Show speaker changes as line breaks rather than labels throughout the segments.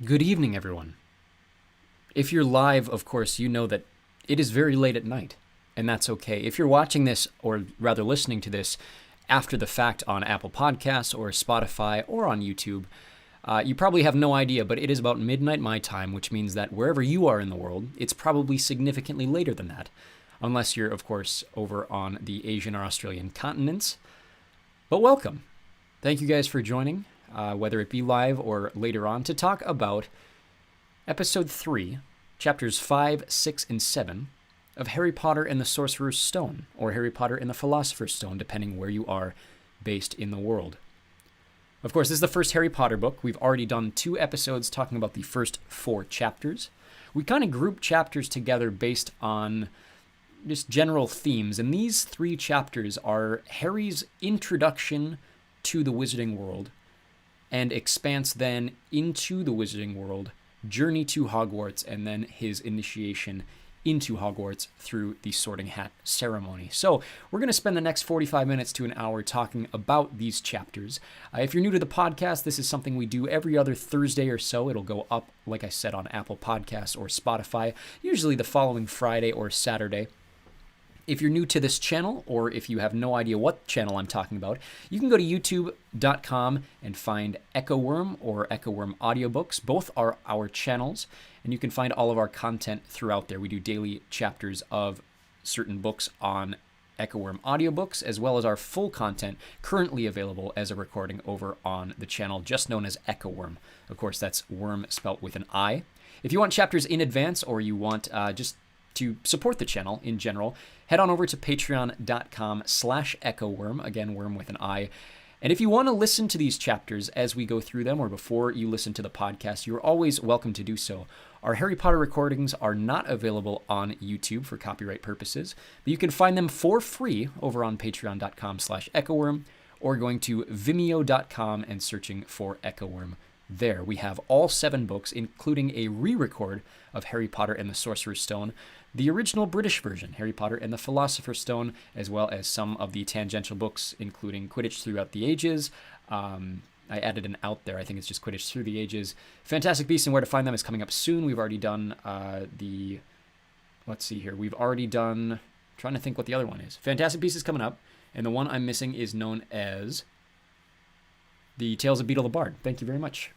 Good evening, everyone. If you're live, of course, you know that it is very late at night, and that's okay. If you're watching this, or rather listening to this, after the fact on Apple Podcasts or Spotify or on YouTube, you probably have no idea, but it is about midnight my time, which means that wherever you are in the world, it's probably significantly later than that, unless you're, of course, over on the Asian or Australian continents. But welcome. Thank you guys for joining, whether it be live or later on, to talk about Episode 3, Chapters 5, 6, and 7 of Harry Potter and the Sorcerer's Stone, or Harry Potter and the Philosopher's Stone, depending where you are based in the world. Of course, this is the first Harry Potter book. We've already done 2 episodes talking about the first 4 chapters. We kind of group chapters together based on just general themes, and these 3 chapters are Harry's introduction to the Wizarding World and expanse then into the Wizarding World, journey to Hogwarts, and then his initiation into Hogwarts through the Sorting Hat ceremony. So we're going to spend the next 45 minutes to an hour talking about these chapters. If you're new to the podcast, this is something we do every other Thursday or so. It'll go up, like I said, on Apple Podcasts or Spotify, usually the following Friday or Saturday. If you're new to this channel, or if you have no idea what channel I'm talking about, you can go to youtube.com and find Echo Worm or Echo Worm Audiobooks. Both are our channels, and you can find all of our content throughout there. We do daily chapters of certain books on Echo Worm Audiobooks, as well as our full content currently available as a recording over on the channel just known as Echo Worm. Of course, that's worm spelt with an I. If you want chapters in advance, or you want just to support the channel in general, head on over to patreon.com/echoworm, again, worm with an I. And if you want to listen to these chapters as we go through them, or before you listen to the podcast, you're always welcome to do so. Our Harry Potter recordings are not available on YouTube for copyright purposes, but you can find them for free over on patreon.com/echoworm, or going to vimeo.com and searching for Echoworm. There, we have all 7 books, including a re-record of Harry Potter and the Sorcerer's Stone, the original British version, Harry Potter and the Philosopher's Stone, as well as some of the tangential books, including Quidditch Throughout the Ages. I added an out there. I think it's just Quidditch Through the Ages. Fantastic Beasts and Where to Find Them is coming up soon. We've already done let's see here. We've already done, trying to think what the other one is. Fantastic Beasts is coming up, and the one I'm missing is known as The Tales of Beetle the Bard. Thank you very much.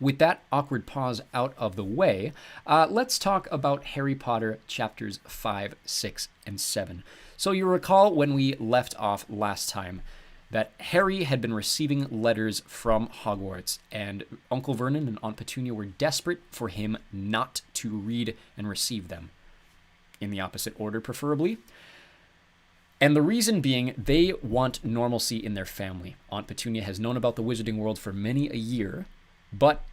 With that awkward pause out of the way, let's talk about Harry Potter chapters 5, 6, and 7. So you recall when we left off last time that Harry had been receiving letters from Hogwarts, and Uncle Vernon and Aunt Petunia were desperate for him not to read and receive them, in the opposite order preferably. And the reason being, they want normalcy in their family. Aunt Petunia has known about the Wizarding World for many a year, but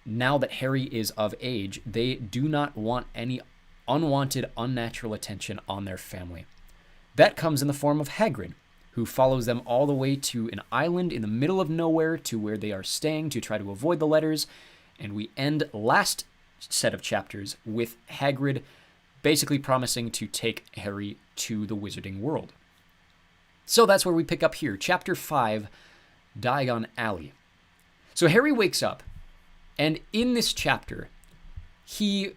now that Harry is of age, they do not want any unwanted, unnatural attention on their family. That comes in the form of Hagrid, who follows them all the way to an island in the middle of nowhere to where they are staying to try to avoid the letters. And we end last set of chapters with Hagrid basically promising to take Harry to the Wizarding World. So that's where we pick up here. Chapter 5, Diagon Alley. So Harry wakes up, and in this chapter, he,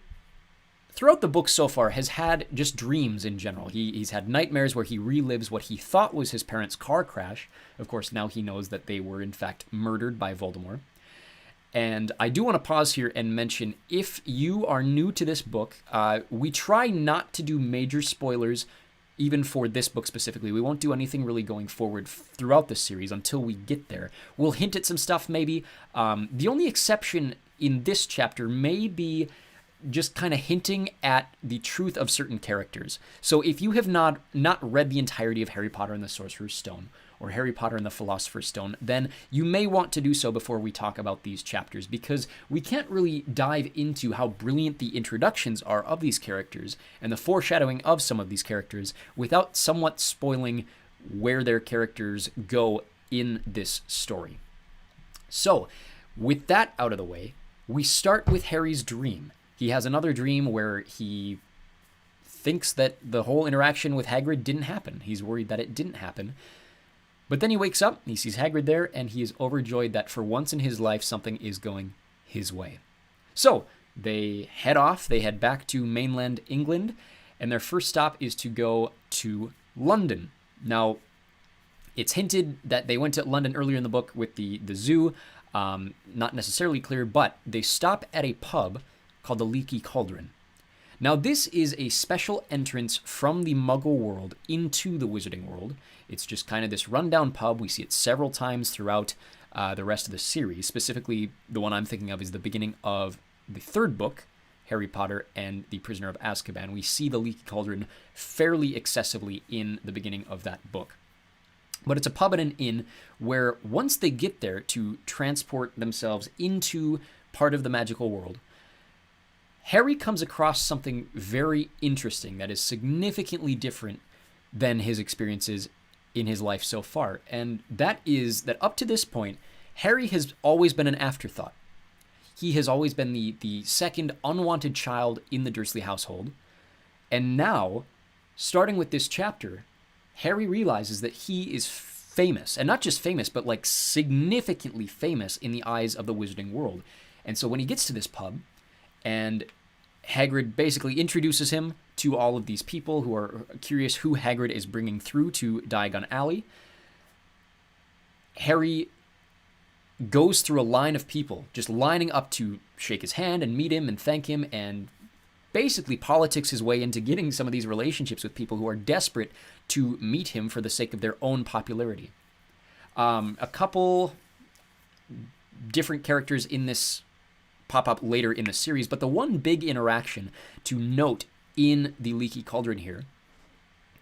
throughout the book so far, has had just dreams in general. He's had nightmares where he relives what he thought was his parents' car crash. Of course, now he knows that they were, in fact, murdered by Voldemort. And I do want to pause here and mention, if you are new to this book, we try not to do major spoilers, even for this book specifically. We won't do anything really going forward throughout the series until we get there. We'll hint at some stuff maybe. The only exception in this chapter may be just kind of hinting at the truth of certain characters. So if you have not read the entirety of Harry Potter and the Sorcerer's Stone, or Harry Potter and the Philosopher's Stone, then you may want to do so before we talk about these chapters, because we can't really dive into how brilliant the introductions are of these characters and the foreshadowing of some of these characters without somewhat spoiling where their characters go in this story. So, with that out of the way, we start with Harry's dream. He has another dream where he thinks that the whole interaction with Hagrid didn't happen. He's worried that it didn't happen. But then he wakes up, he sees Hagrid there, and he is overjoyed that for once in his life something is going his way. So they head off, they head back to mainland England, and their first stop is to go to London. Now, it's hinted that they went to London earlier in the book with the zoo. Not necessarily clear, but they stop at a pub called the Leaky Cauldron. Now, this is a special entrance from the Muggle world into the Wizarding world. It's just kind of this rundown pub. We see it several times throughout the rest of the series. Specifically, the one I'm thinking of is the beginning of the third book, Harry Potter and the Prisoner of Azkaban. We see the Leaky Cauldron fairly excessively in the beginning of that book. But it's a pub and an inn where once they get there to transport themselves into part of the magical world, Harry comes across something very interesting that is significantly different than his experiences in his life so far. And that is that up to this point, Harry has always been an afterthought. He has always been the second unwanted child in the Dursley household. And now, starting with this chapter, Harry realizes that he is famous, and not just famous, but like significantly famous in the eyes of the Wizarding world. And so when he gets to this pub, and Hagrid basically introduces him to all of these people who are curious who Hagrid is bringing through to Diagon Alley, Harry goes through a line of people, just lining up to shake his hand and meet him and thank him, and basically politics his way into getting some of these relationships with people who are desperate to meet him for the sake of their own popularity. A couple different characters in this pop up later in the series, but the one big interaction to note in the Leaky Cauldron here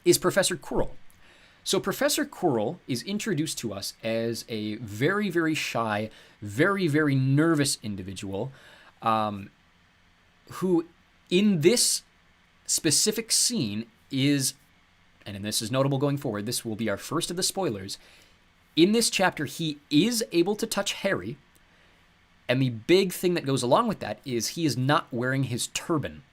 is Professor Quirrell. So Professor Quirrell is introduced to us as a very, very shy, very, very nervous individual who in this specific scene is, and this is notable going forward, this will be our first of the spoilers, in this chapter he is able to touch Harry, and the big thing that goes along with that is he is not wearing his turban.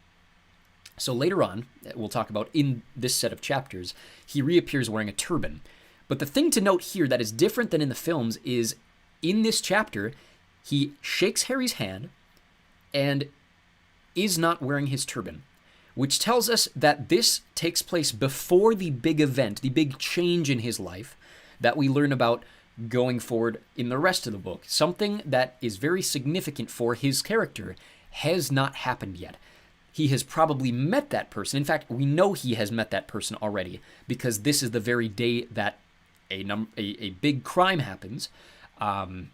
So later on, we'll talk about in this set of chapters, he reappears wearing a turban. But the thing to note here that is different than in the films is in this chapter, he shakes Harry's hand and is not wearing his turban, which tells us that this takes place before the big event, the big change in his life that we learn about going forward in the rest of the book. Something that is very significant for his character has not happened yet. He has probably met that person. In fact, we know he has met that person already because this is the very day that a big crime happens. But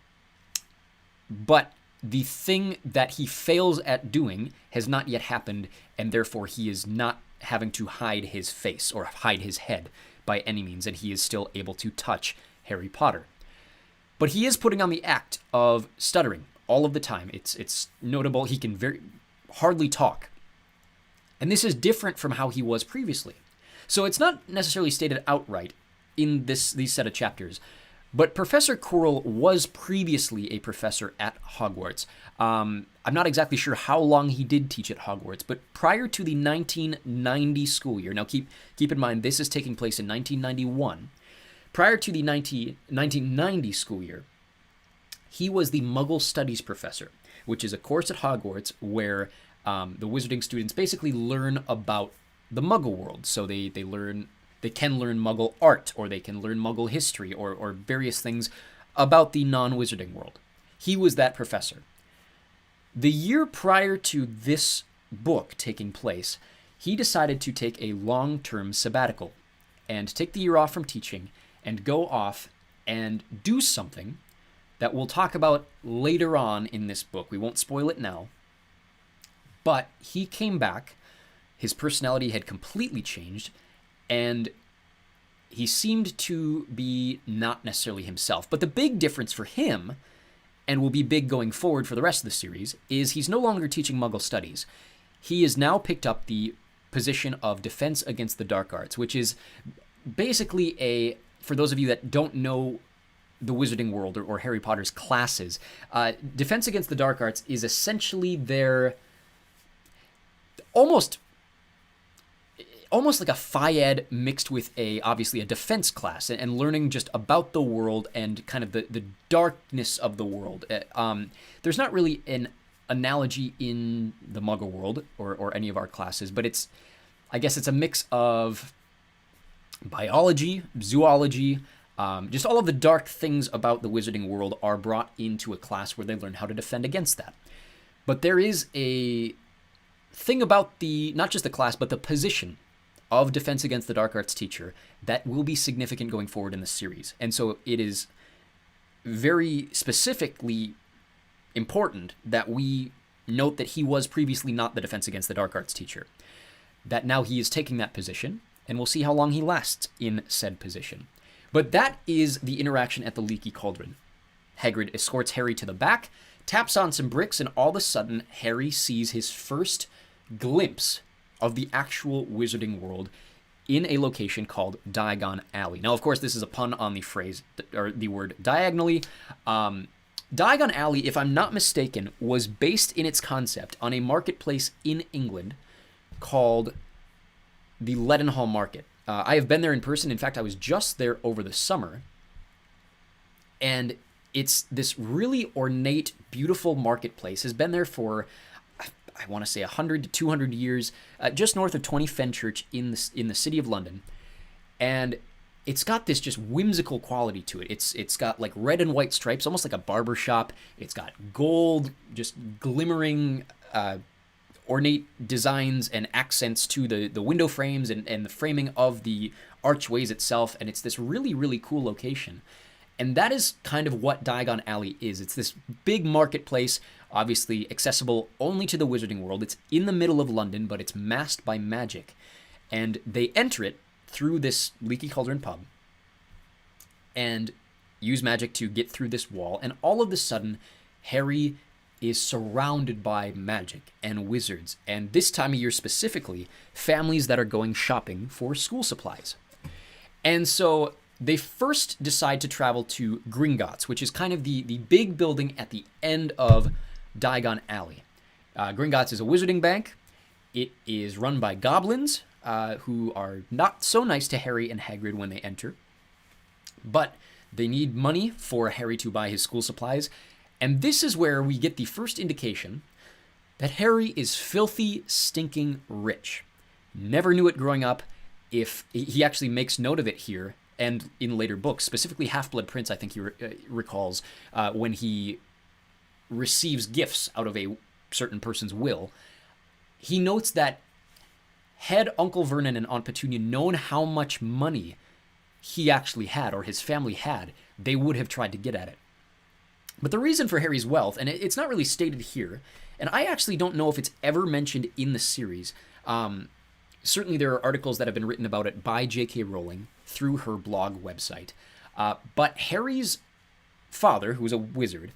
the thing that he fails at doing has not yet happened, and therefore he is not having to hide his face or hide his head by any means, and he is still able to touch Harry Potter. But he is putting on the act of stuttering all of the time. It's notable. He can hardly talk. And this is different from how he was previously. So it's not necessarily stated outright in these set of chapters, but Professor Quirrell was previously a professor at Hogwarts. I'm not exactly sure how long he did teach at Hogwarts, but prior to the 1990 school year, now keep in mind this is taking place in 1991, prior to the 1990 school year, he was the Muggle Studies professor, which is a course at Hogwarts where the Wizarding students basically learn about the Muggle world. So they can learn Muggle art, or they can learn Muggle history, or various things about the non-Wizarding world. He was that professor. The year prior to this book taking place, he decided to take a long-term sabbatical and take the year off from teaching and go off and do something that we'll talk about later on in this book. We won't spoil it now. But he came back, his personality had completely changed, and he seemed to be not necessarily himself. But the big difference for him, and will be big going forward for the rest of the series, is he's no longer teaching Muggle studies. He has now picked up the position of Defense Against the Dark Arts, which is basically for those of you that don't know the Wizarding world or Harry Potter's classes, Defense Against the Dark Arts is essentially their almost almost like a Phi-Ed mixed with obviously a defense class, and learning just about the world and kind of the darkness of the world. There's not really an analogy in the Muggle world or any of our classes, but I guess it's a mix of biology, zoology, just all of the dark things about the wizarding world are brought into a class where they learn how to defend against that. But there is a thing about not just the class, but the position of Defense Against the Dark Arts teacher that will be significant going forward in the series. And so it is very specifically important that we note that he was previously not the Defense Against the Dark Arts teacher, that now he is taking that position, and we'll see how long he lasts in said position. But that is the interaction at the Leaky Cauldron. Hagrid escorts Harry to the back, taps on some bricks, and all of a sudden, Harry sees his first glimpse of the actual wizarding world in a location called Diagon Alley. Now, of course, this is a pun on the phrase, or the word diagonally. Diagon Alley, if I'm not mistaken, was based in its concept on a marketplace in England called the Leadenhall Market. I have been there in person. In fact, I was just there over the summer. And it's this really ornate, beautiful marketplace. Has been there for, I want to say, 100 to 200 years, just north of 20 Fenchurch in the city of London. And it's got this just whimsical quality to it. It's got like red and white stripes, almost like a barber shop. It's got gold, just glimmering, ornate designs and accents to the window frames and the framing of the archways itself. And it's this really, really cool location. And that is kind of what Diagon Alley is. It's this big marketplace, obviously accessible only to the wizarding world. It's in the middle of London, but it's masked by magic. And they enter it through this Leaky Cauldron pub and use magic to get through this wall. And all of a sudden, Harry is surrounded by magic and wizards. And this time of year specifically, families that are going shopping for school supplies. And so they first decide to travel to Gringotts, which is kind of the big building at the end of Diagon Alley. Gringotts is a wizarding bank. It is run by goblins, who are not so nice to Harry and Hagrid when they enter. But they need money for Harry to buy his school supplies. And this is where we get the first indication that Harry is filthy, stinking rich. Never knew it growing up. If he actually makes note of it here and in later books, specifically Half-Blood Prince, I think he recalls, when he receives gifts out of a certain person's will, he notes that had Uncle Vernon and Aunt Petunia known how much money he actually had, or his family had, they would have tried to get at it. But the reason for Harry's wealth, and it's not really stated here, and I actually don't know if it's ever mentioned in the series. Certainly there are articles that have been written about it by J.K. Rowling through her blog website. But Harry's father, who was a wizard,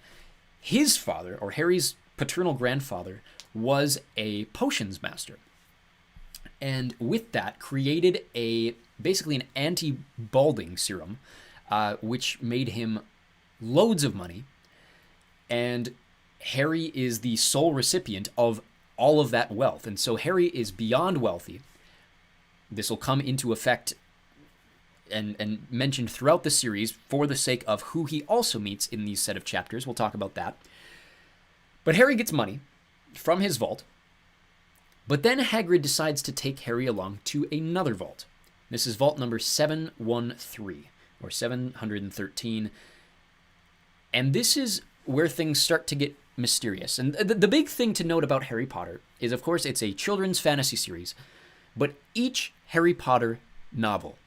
his father, or Harry's paternal grandfather, was a potions master. And with that, created basically an anti-balding serum, which made him loads of money. And Harry is the sole recipient of all of that wealth. And so Harry is beyond wealthy. This will come into effect and mentioned throughout the series for the sake of who he also meets in these set of chapters. We'll talk about that. But Harry gets money from his vault. But then Hagrid decides to take Harry along to another vault. This is vault number 713, or 713. And this is where things start to get mysterious. And the big thing to note about Harry Potter is, of course, it's a children's fantasy series. But each Harry Potter novel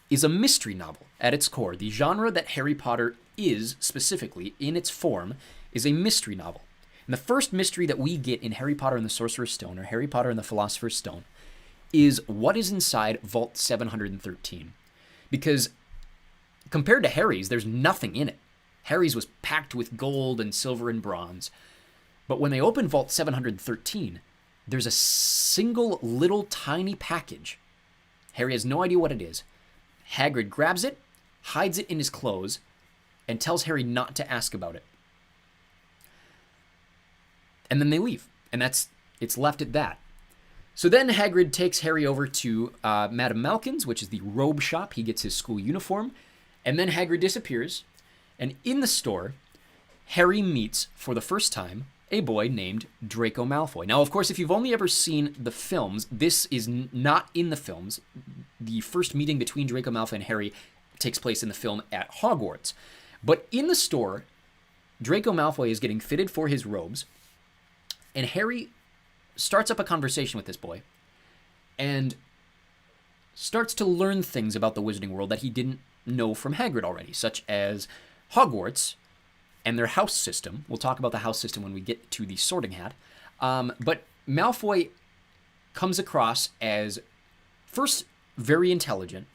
is a mystery novel at its core. The genre that Harry Potter is, specifically, in its form, is a mystery novel. And the first mystery that we get in Harry Potter and the Sorcerer's Stone, or Harry Potter and the Philosopher's Stone, is what is inside Vault 713. Because compared to Harry's, there's nothing in it. Harry's was packed with gold and silver and bronze. But when they open Vault 713, there's a single little tiny package. Harry has no idea what it is. Hagrid grabs it, hides it in his clothes, and tells Harry not to ask about it. And then they leave. And it's left at that. So then Hagrid takes Harry over to Madame Malkin's, which is the robe shop. He gets his school uniform. And then Hagrid disappears. And in the store, Harry meets, for the first time, a boy named Draco Malfoy. Now, of course, if you've only ever seen the films, this is not in the films. The first meeting between Draco Malfoy and Harry takes place in the film at Hogwarts. But in the store, Draco Malfoy is getting fitted for his robes, and Harry starts up a conversation with this boy and starts to learn things about the wizarding world that he didn't know from Hagrid already, such as Hogwarts and their house system. We'll talk about the house system when we get to the Sorting Hat. But Malfoy comes across as, first, very intelligent,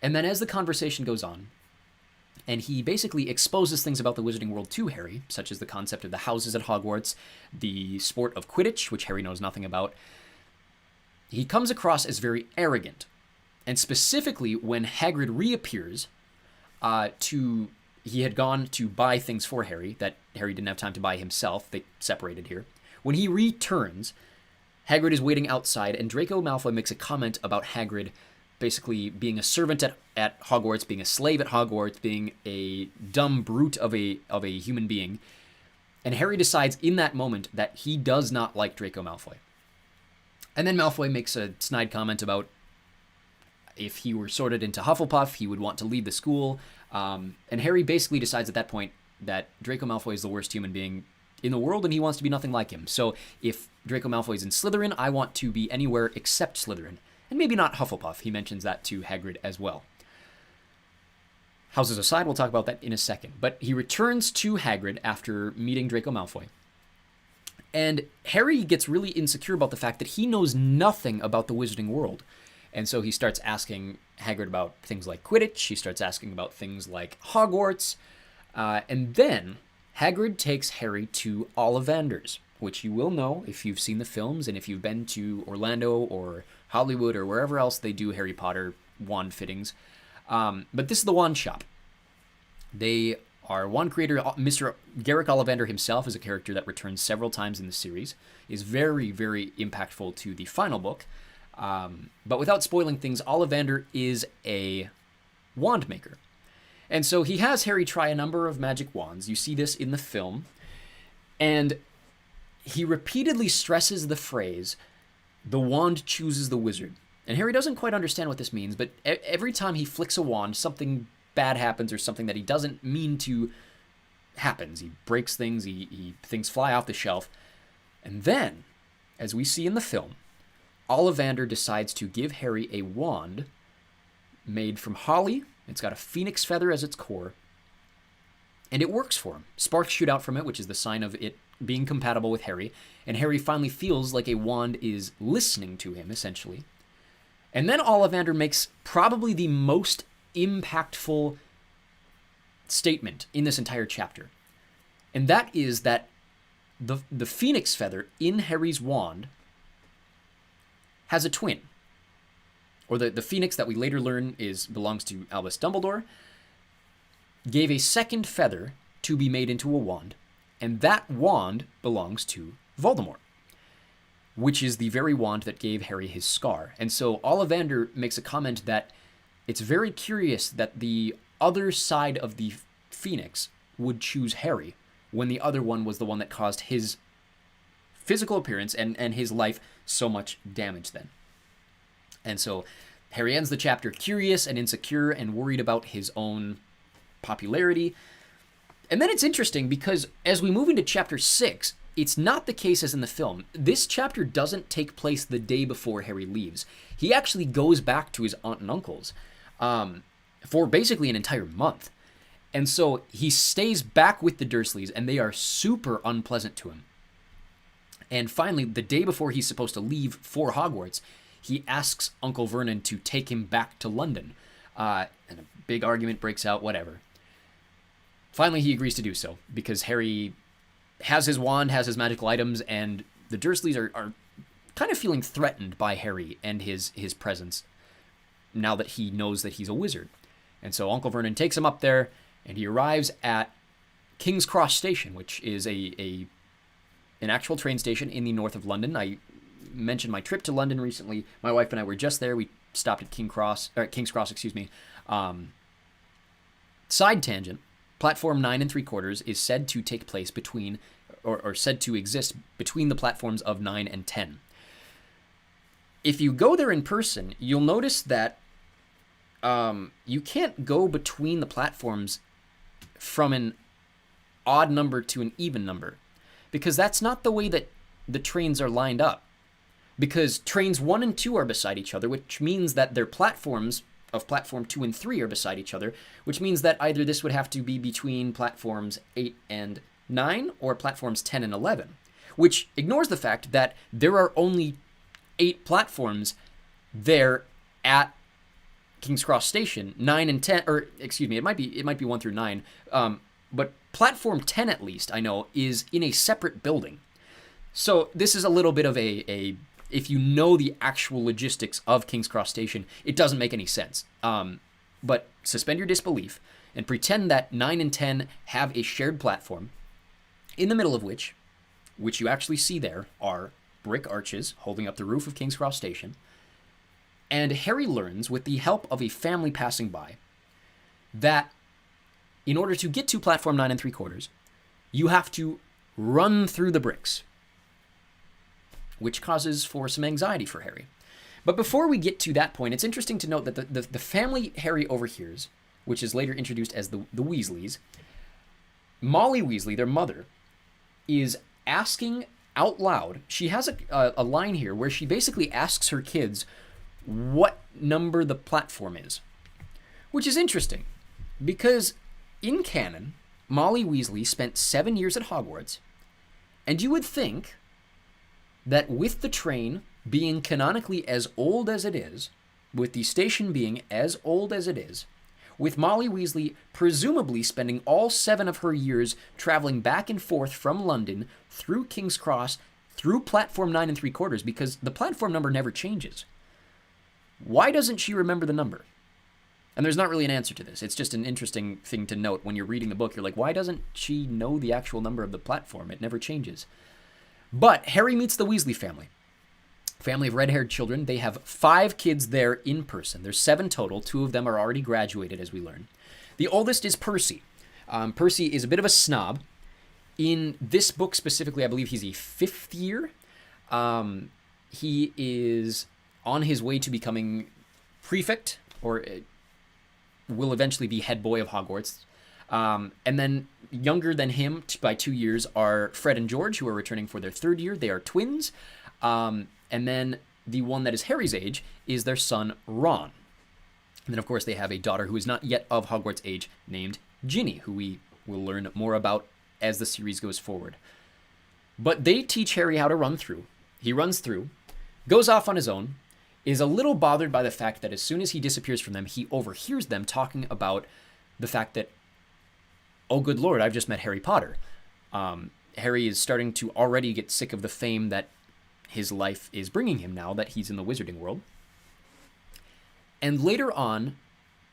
and then as the conversation goes on, and he basically exposes things about the wizarding world to Harry, such as the concept of the houses at Hogwarts, the sport of Quidditch, which Harry knows nothing about. He comes across as very arrogant. And specifically, when Hagrid reappears, he had gone to buy things for Harry that Harry didn't have time to buy himself. They separated here. When he returns, Hagrid is waiting outside, and Draco Malfoy makes a comment about Hagrid basically being a servant at Hogwarts, being a slave at Hogwarts, being a dumb brute of a human being. And Harry decides in that moment that he does not like Draco Malfoy. And then Malfoy makes a snide comment about if he were sorted into Hufflepuff, he would want to leave the school. And Harry basically decides at that point that Draco Malfoy is the worst human being in the world, and he wants to be nothing like him. So if Draco Malfoy is in Slytherin, I want to be anywhere except Slytherin. And maybe not Hufflepuff. He mentions that to Hagrid as well. Houses aside, we'll talk about that in a second. But he returns to Hagrid after meeting Draco Malfoy. And Harry gets really insecure about the fact that he knows nothing about the wizarding world. And so he starts asking Hagrid about things like Quidditch. He starts asking about things like Hogwarts. And then Hagrid takes Harry to Ollivander's, which you will know if you've seen the films and if you've been to Orlando or Hollywood or wherever else they do Harry Potter wand fittings. But this is the wand shop. They are wand creator. Mr. Garrick Ollivander himself is a character that returns several times in the series, is very, very impactful to the final book. But without spoiling things, Ollivander is a wand maker. And so he has Harry try a number of magic wands. You see this in the film. And he repeatedly stresses the phrase, "The wand chooses the wizard." And Harry doesn't quite understand what this means, but every time he flicks a wand, something bad happens or something that he doesn't mean to happens. He breaks things, things fly off the shelf. And then, as we see in the film, Ollivander decides to give Harry a wand made from holly. It's got a phoenix feather as its core. And it works for him. Sparks shoot out from it, which is the sign of it being compatible with Harry. And Harry finally feels like a wand is listening to him, essentially. And then Ollivander makes probably the most impactful statement in this entire chapter. And that is that the phoenix feather in Harry's wand has a twin. Or the phoenix that we later learn belongs to Albus Dumbledore, gave a second feather to be made into a wand. And that wand belongs to Voldemort, which is the very wand that gave Harry his scar. And so Ollivander makes a comment that it's very curious that the other side of the phoenix would choose Harry when the other one was the one that caused his physical appearance and his life so much damage then. And so Harry ends the chapter curious and insecure and worried about his own popularity. And then it's interesting because as we move into chapter 6, it's not the case as in the film. This chapter doesn't take place the day before Harry leaves. He actually goes back to his aunt and uncle's for basically an entire month. And so he stays back with the Dursleys, and they are super unpleasant to him. And finally, the day before he's supposed to leave for Hogwarts, he asks Uncle Vernon to take him back to London. And a big argument breaks out, whatever. Finally, he agrees to do so, because Harry has his wand, has his magical items, and the Dursleys are kind of feeling threatened by Harry and his presence now that he knows that he's a wizard. And so Uncle Vernon takes him up there, and he arrives at King's Cross Station, which is an actual train station in the north of London. mentioned my trip to London recently. My wife and I were just there. We stopped at King's Cross, excuse me. Side tangent, platform 9 3/4 is said to take place between, or said to exist between the platforms of 9 and 10. If you go there in person, you'll notice that you can't go between the platforms from an odd number to an even number, because that's not the way that the trains are lined up. Because trains 1 and 2 are beside each other, which means that their platforms of platform 2 and 3 are beside each other, which means that either this would have to be between platforms 8 and 9 or platforms 10 and 11, which ignores the fact that there are only 8 platforms there at King's Cross Station. 9 and 10, or excuse me, it might be 1 through 9, but platform 10 at least, I know, is in a separate building. So this is a little bit of a if you know the actual logistics of King's Cross Station, it doesn't make any sense. But suspend your disbelief and pretend that 9 and 10 have a shared platform, in the middle of which you actually see there, are brick arches holding up the roof of King's Cross Station. And Harry learns, with the help of a family passing by, that in order to get to platform 9 3/4, you have to run through the bricks, which causes for some anxiety for Harry. But before we get to that point, it's interesting to note that the family Harry overhears, which is later introduced as the Weasleys, Molly Weasley, their mother, is asking out loud. She has a line here where she basically asks her kids what number the platform is, which is interesting because in canon, Molly Weasley spent 7 years at Hogwarts, and you would think that with the train being canonically as old as it is, with the station being as old as it is, with Molly Weasley presumably spending all 7 of her years traveling back and forth from London through King's Cross, through platform 9 3/4, because the platform number never changes. Why doesn't she remember the number? And there's not really an answer to this. It's just an interesting thing to note when you're reading the book. You're like, why doesn't she know the actual number of the platform? It never changes. But Harry meets the Weasley family. Family of red-haired children. They have 5 kids there in person. There's 7 total. 2 of them are already graduated, as we learn. The oldest is Percy. Percy is a bit of a snob. In this book specifically, I believe he's a 5th year. He is on his way to becoming prefect, or will eventually be head boy of Hogwarts. And then younger than him by 2 years are Fred and George, who are returning for their 3rd year. They are twins. And then the one that is Harry's age is their son, Ron. And then, of course, they have a daughter who is not yet of Hogwarts age named Ginny, who we will learn more about as the series goes forward. But they teach Harry how to run through. He runs through, goes off on his own, is a little bothered by the fact that as soon as he disappears from them, he overhears them talking about the fact that, oh, good Lord, I've just met Harry Potter. Harry is starting to already get sick of the fame that his life is bringing him now that he's in the wizarding world. And later on,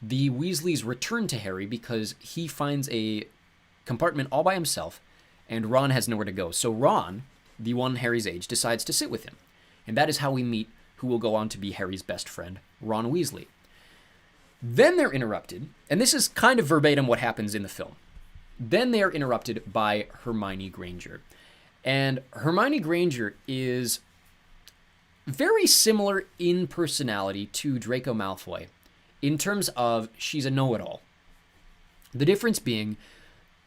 the Weasleys return to Harry because he finds a compartment all by himself, and Ron has nowhere to go. So Ron, the one Harry's age, decides to sit with him. And that is how we meet who will go on to be Harry's best friend, Ron Weasley. Then they're interrupted, and this is kind of verbatim what happens in the film. Then they are interrupted by Hermione Granger. And Hermione Granger is very similar in personality to Draco Malfoy in terms of she's a know-it-all. The difference being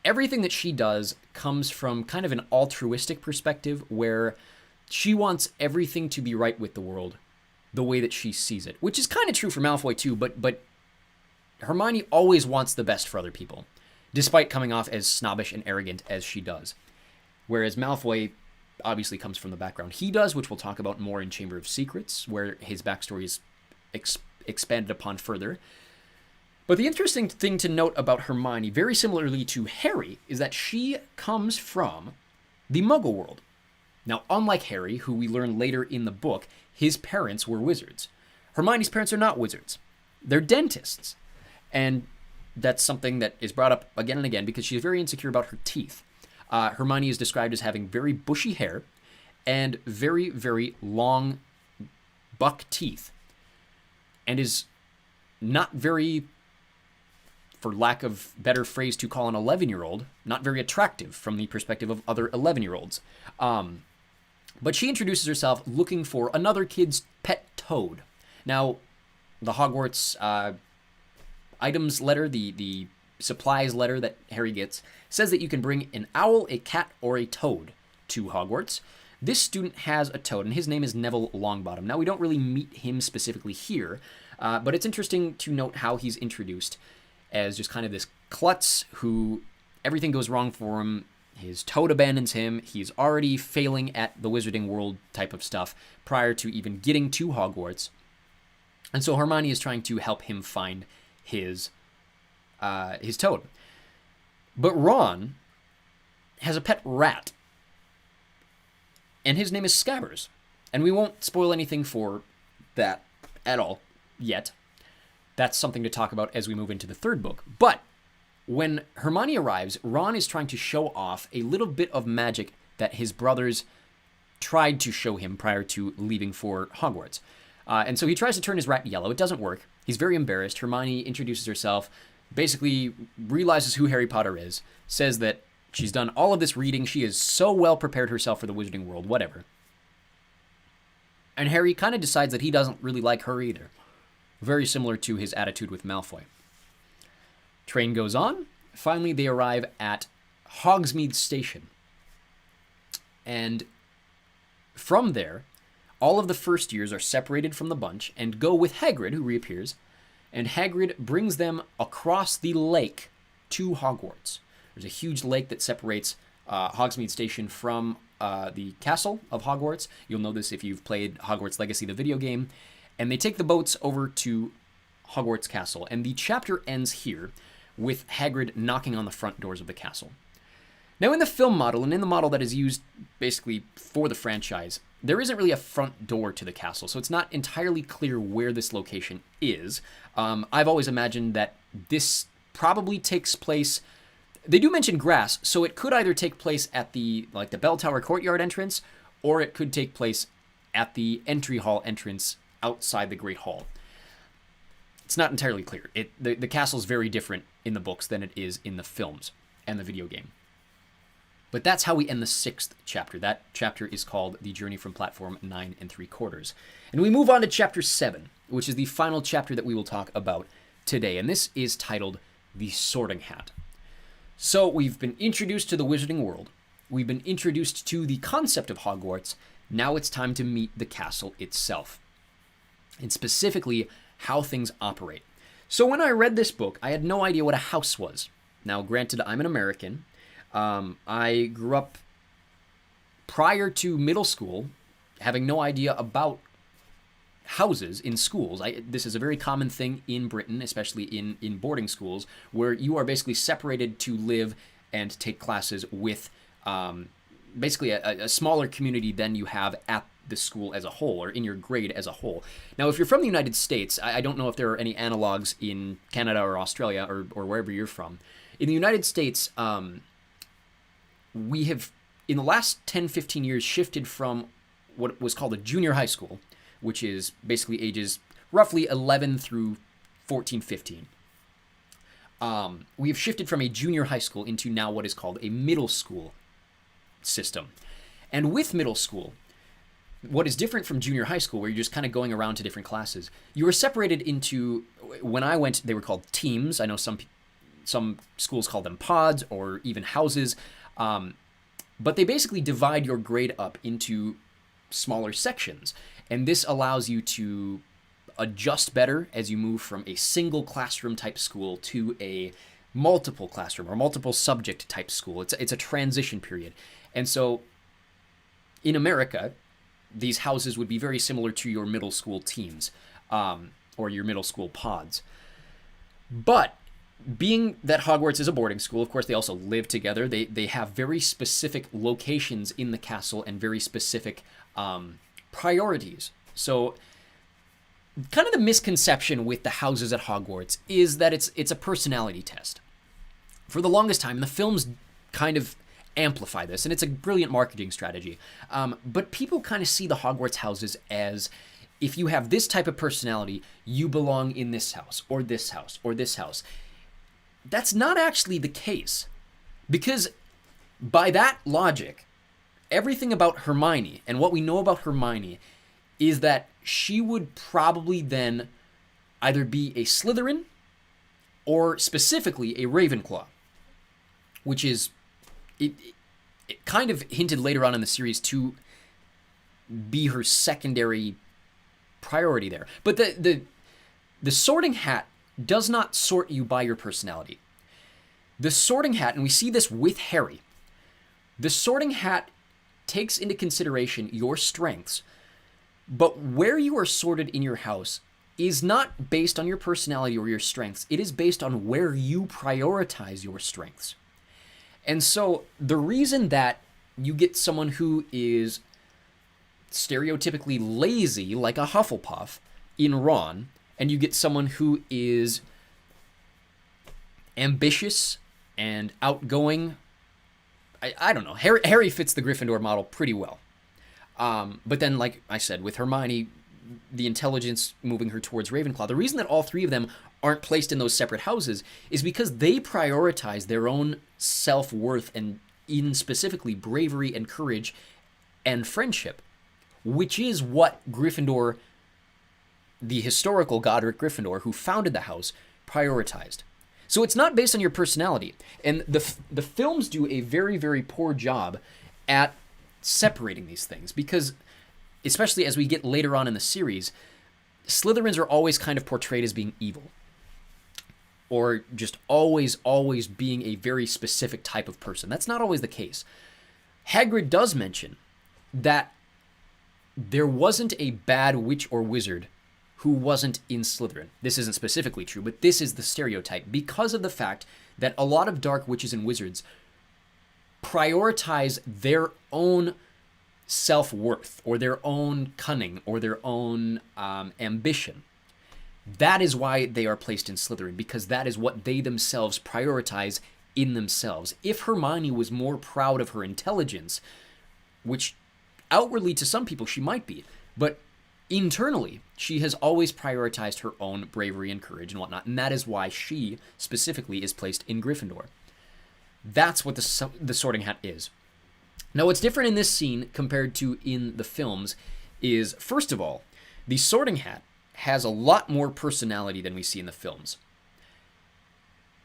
everything that she does comes from kind of an altruistic perspective where she wants everything to be right with the world the way that she sees it, which is kind of true for Malfoy too, but Hermione always wants the best for other people, despite coming off as snobbish and arrogant as she does. Whereas Malfoy obviously comes from the background he does, which we'll talk about more in Chamber of Secrets, where his backstory is expanded upon further. But the interesting thing to note about Hermione, very similarly to Harry, is that she comes from the Muggle world. Now, unlike Harry, who we learn later in the book, his parents were wizards. Hermione's parents are not wizards. They're dentists. And that's something that is brought up again and again because she's very insecure about her teeth. Hermione is described as having very bushy hair and very, very long buck teeth, and is not very, for lack of better phrase to call an 11-year-old, not very attractive from the perspective of other 11-year-olds. But she introduces herself looking for another kid's pet toad. Now, the Hogwarts items letter, the supplies letter that Harry gets, says that you can bring an owl, a cat, or a toad to Hogwarts. This student has a toad, and his name is Neville Longbottom. Now, we don't really meet him specifically here, but it's interesting to note how he's introduced as just kind of this klutz who everything goes wrong for him. His toad abandons him. He's already failing at the Wizarding World type of stuff prior to even getting to Hogwarts. And so Hermione is trying to help him find his toad. But Ron has a pet rat, and his name is Scabbers. And we won't spoil anything for that at all yet. That's something to talk about as we move into the third book. But when Hermione arrives, Ron is trying to show off a little bit of magic that his brothers tried to show him prior to leaving for Hogwarts. And so he tries to turn his rat yellow. It doesn't work. He's very embarrassed. Hermione introduces herself, basically realizes who Harry Potter is, says that she's done all of this reading. She is so well prepared herself for the Wizarding World, whatever. And Harry kind of decides that he doesn't really like her either. Very similar to his attitude with Malfoy. Train goes on. Finally, they arrive at Hogsmeade Station. And from there, all of the first years are separated from the bunch and go with Hagrid, who reappears. And Hagrid brings them across the lake to Hogwarts. There's a huge lake that separates Hogsmeade Station from the castle of Hogwarts. You'll know this if you've played Hogwarts Legacy, the video game. And they take the boats over to Hogwarts Castle. And the chapter ends here with Hagrid knocking on the front doors of the castle. Now, in the film model, and in the model that is used basically for the franchise, there isn't really a front door to the castle, so it's not entirely clear where this location is. I've always imagined that this probably takes place... They do mention grass, so it could either take place at the Bell Tower courtyard entrance, or it could take place at the entry hall entrance outside the Great Hall. It's not entirely clear. The castle is very different in the books than it is in the films and the video game. But that's how we end the 6th chapter. That chapter is called The Journey from Platform 9 3/4. And we move on to chapter 7, which is the final chapter that we will talk about today. And this is titled The Sorting Hat. So we've been introduced to the Wizarding World. We've been introduced to the concept of Hogwarts. Now it's time to meet the castle itself, and specifically how things operate. So when I read this book, I had no idea what a house was. Now, granted, I'm an American. I grew up prior to middle school having no idea about houses in schools. This is a very common thing in Britain, especially in boarding schools, where you are basically separated to live and take classes with basically a smaller community than you have at the school as a whole, or in your grade as a whole. Now, if you're from the United States, I don't know if there are any analogs in Canada or Australia or wherever you're from. In the United States, we have, in the last 10, 15 years, shifted from what was called a junior high school, which is basically ages roughly 11 through 14, 15. We have shifted from a junior high school into now what is called a middle school system. And with middle school, what is different from junior high school, where you're just kind of going around to different classes, you were separated into, when I went, they were called teams. I know some schools call them pods or even houses. But they basically divide your grade up into smaller sections. And this allows you to adjust better as you move from a single classroom type school to a multiple classroom or multiple subject type school. It's a transition period. And so in America, these houses would be very similar to your middle school teams or your middle school pods. But being that Hogwarts is a boarding school, of course, they also live together. They have very specific locations in the castle and very specific priorities. So kind of the misconception with the houses at Hogwarts is that it's a personality test. For the longest time, the films kind of amplify this, and it's a brilliant marketing strategy. But people kind of see the Hogwarts houses as, if you have this type of personality, you belong in this house, or this house, or this house. That's not actually the case. Because by that logic, everything about Hermione, and what we know about Hermione, is that she would probably then either be a Slytherin, or specifically a Ravenclaw. Which is, it kind of hinted later on in the series to be her secondary priority there. But the sorting hat does not sort you by your personality. The sorting hat, and we see this with Harry, the sorting hat takes into consideration your strengths, but where you are sorted in your house is not based on your personality or your strengths. It is based on where you prioritize your strengths. And so the reason that you get someone who is stereotypically lazy, like a Hufflepuff, in Ron, and you get someone who is ambitious and outgoing, I don't know. Harry fits the Gryffindor model pretty well. But then, like I said, with Hermione, the intelligence moving her towards Ravenclaw, the reason that all three of them aren't placed in those separate houses is because they prioritize their own self-worth, and in specifically bravery and courage and friendship, which is what Gryffindor, the historical Godric Gryffindor who founded the house, prioritized. So it's not based on your personality. And the films do a very, very poor job at separating these things, because especially as we get later on in the series, Slytherins are always kind of portrayed as being evil, or just always being a very specific type of person. That's not always the case. Hagrid does mention that there wasn't a bad witch or wizard who wasn't in Slytherin. This isn't specifically true, but this is the stereotype, because of the fact that a lot of dark witches and wizards prioritize their own self-worth, or their own cunning, or their own ambition. That is why they are placed in Slytherin, because that is what they themselves prioritize in themselves. If Hermione was more proud of her intelligence, which outwardly to some people she might be, but internally she has always prioritized her own bravery and courage and whatnot, and that is why she specifically is placed in Gryffindor. That's what the Sorting Hat is. Now, what's different in this scene compared to in the films is, first of all, the Sorting Hat has a lot more personality than we see in the films.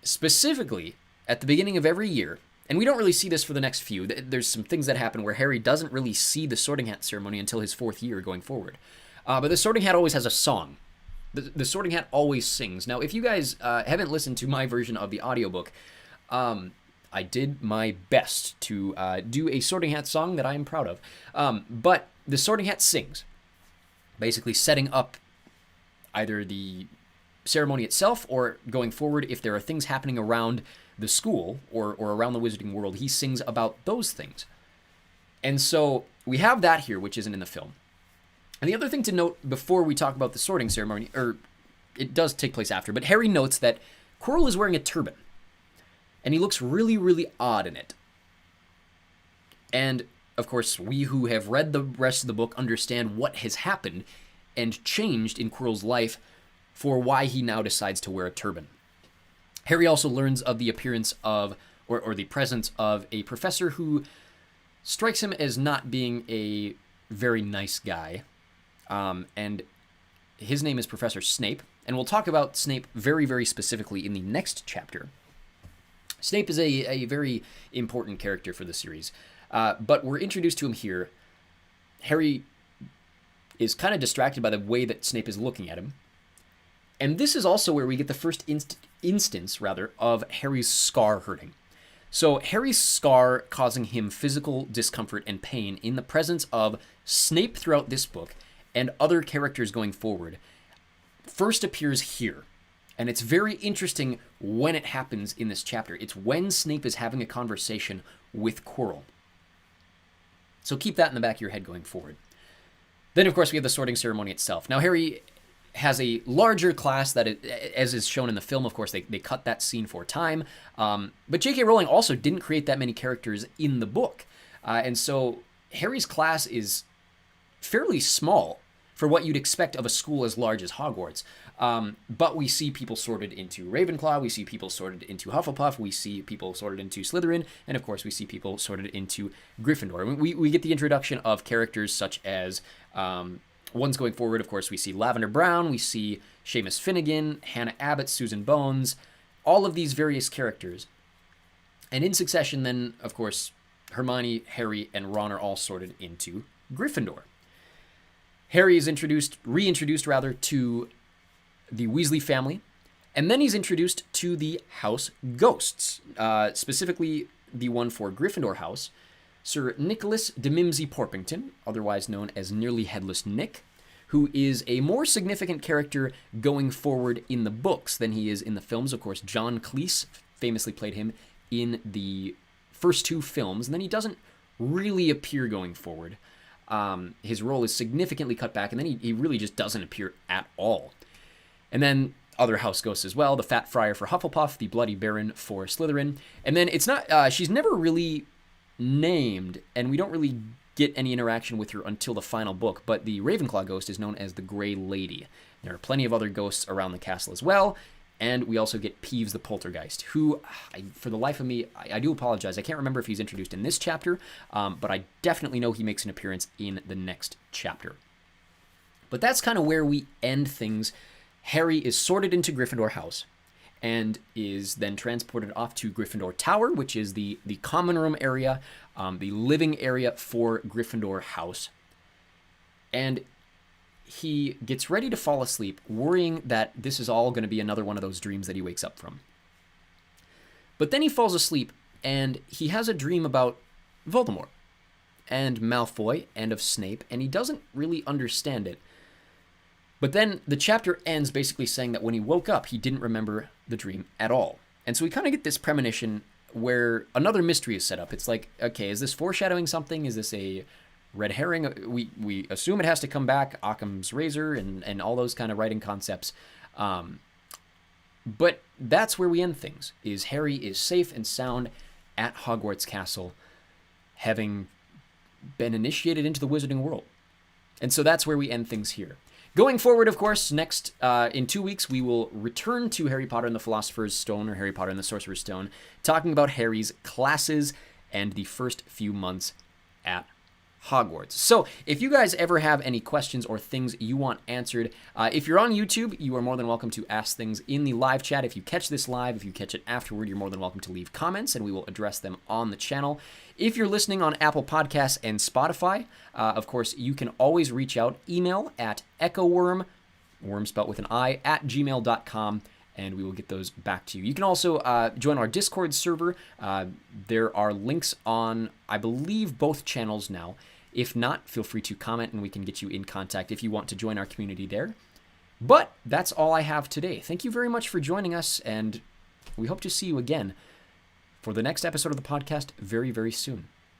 Specifically, at the beginning of every year, and we don't really see this for the next few, there's some things that happen where Harry doesn't really see the Sorting Hat ceremony until his 4th year going forward. But the Sorting Hat always has a song. The Sorting Hat always sings. Now, if you guys haven't listened to my version of the audiobook, I did my best to do a Sorting Hat song that I am proud of. But the Sorting Hat sings, basically setting up either the ceremony itself, or going forward, if there are things happening around the school or around the wizarding world, he sings about those things. And so we have that here, which isn't in the film. And the other thing to note before we talk about the sorting ceremony, or it does take place after, but Harry notes that Quirrell is wearing a turban, and he looks really, really odd in it. And, of course, we who have read the rest of the book understand what has happened and changed in Quirrell's life for why he now decides to wear a turban. Harry also learns of the appearance of, or the presence of, a professor who strikes him as not being a very nice guy. And his name is Professor Snape, and we'll talk about Snape very, very specifically in the next chapter. Snape is a very important character for the series, but we're introduced to him here. Harry is kind of distracted by the way that Snape is looking at him, and this is also where we get the first instance of Harry's scar hurting. So Harry's scar causing him physical discomfort and pain in the presence of Snape throughout this book and other characters going forward first appears here. And it's very interesting when it happens in this chapter. It's when Snape is having a conversation with Quirrell. So keep that in the back of your head going forward. Then, of course, we have the sorting ceremony itself. Now, Harry has a larger class that, as is shown in the film, of course, they cut that scene for time. But J.K. Rowling also didn't create that many characters in the book. And so Harry's class is fairly small for what you'd expect of a school as large as Hogwarts. But we see people sorted into Ravenclaw, we see people sorted into Hufflepuff, we see people sorted into Slytherin, and of course we see people sorted into Gryffindor. We get the introduction of characters such as, ones going forward, of course, we see Lavender Brown, we see Seamus Finnegan, Hannah Abbott, Susan Bones, all of these various characters. And in succession then, of course, Hermione, Harry, and Ron are all sorted into Gryffindor. Harry is reintroduced to the Weasley family, and then he's introduced to the House Ghosts, specifically the one for Gryffindor House, Sir Nicholas de Mimsy Porpington, otherwise known as Nearly Headless Nick, who is a more significant character going forward in the books than he is in the films. Of course, John Cleese famously played him in the first 2 films, and then he doesn't really appear going forward. His role is significantly cut back, and then he really just doesn't appear at all. And then other house ghosts as well, the Fat Friar for Hufflepuff, the Bloody Baron for Slytherin. And then it's not, she's never really named, and we don't really get any interaction with her until the final book, but the Ravenclaw ghost is known as the Grey Lady. There are plenty of other ghosts around the castle as well, and we also get Peeves the Poltergeist, who, for the life of me, I do apologize, I can't remember if he's introduced in this chapter, but I definitely know he makes an appearance in the next chapter. But that's kind of where we end things. Harry is sorted into Gryffindor House, and is then transported off to Gryffindor Tower, which is the common room area, the living area for Gryffindor House. And he gets ready to fall asleep, worrying that this is all going to be another one of those dreams that he wakes up from. But then he falls asleep, and he has a dream about Voldemort, and Malfoy, and of Snape, and he doesn't really understand it. But then the chapter ends basically saying that when he woke up, he didn't remember the dream at all. And so we kind of get this premonition where another mystery is set up. It's like, okay, is this foreshadowing something? Is this a red herring? We assume it has to come back, Occam's razor, and all those kind of writing concepts. But that's where we end things, is Harry is safe and sound at Hogwarts Castle, having been initiated into the wizarding world. And so that's where we end things here. Going forward, of course, next, in 2 weeks, we will return to Harry Potter and the Philosopher's Stone, or Harry Potter and the Sorcerer's Stone, talking about Harry's classes and the first few months at Hogwarts. So if you guys ever have any questions or things you want answered, if you're on YouTube, you are more than welcome to ask things in the live chat. If you catch this live, if you catch it afterward, you're more than welcome to leave comments, and we will address them on the channel. If you're listening on Apple Podcasts and Spotify, of course, you can always reach out. Email at echoworm, worm spelled with an I, at gmail.com, and we will get those back to you. You can also join our Discord server. There are links on, I believe, both channels now. If not, feel free to comment, and we can get you in contact if you want to join our community there. But that's all I have today. Thank you very much for joining us, and we hope to see you again for the next episode of the podcast very, very soon.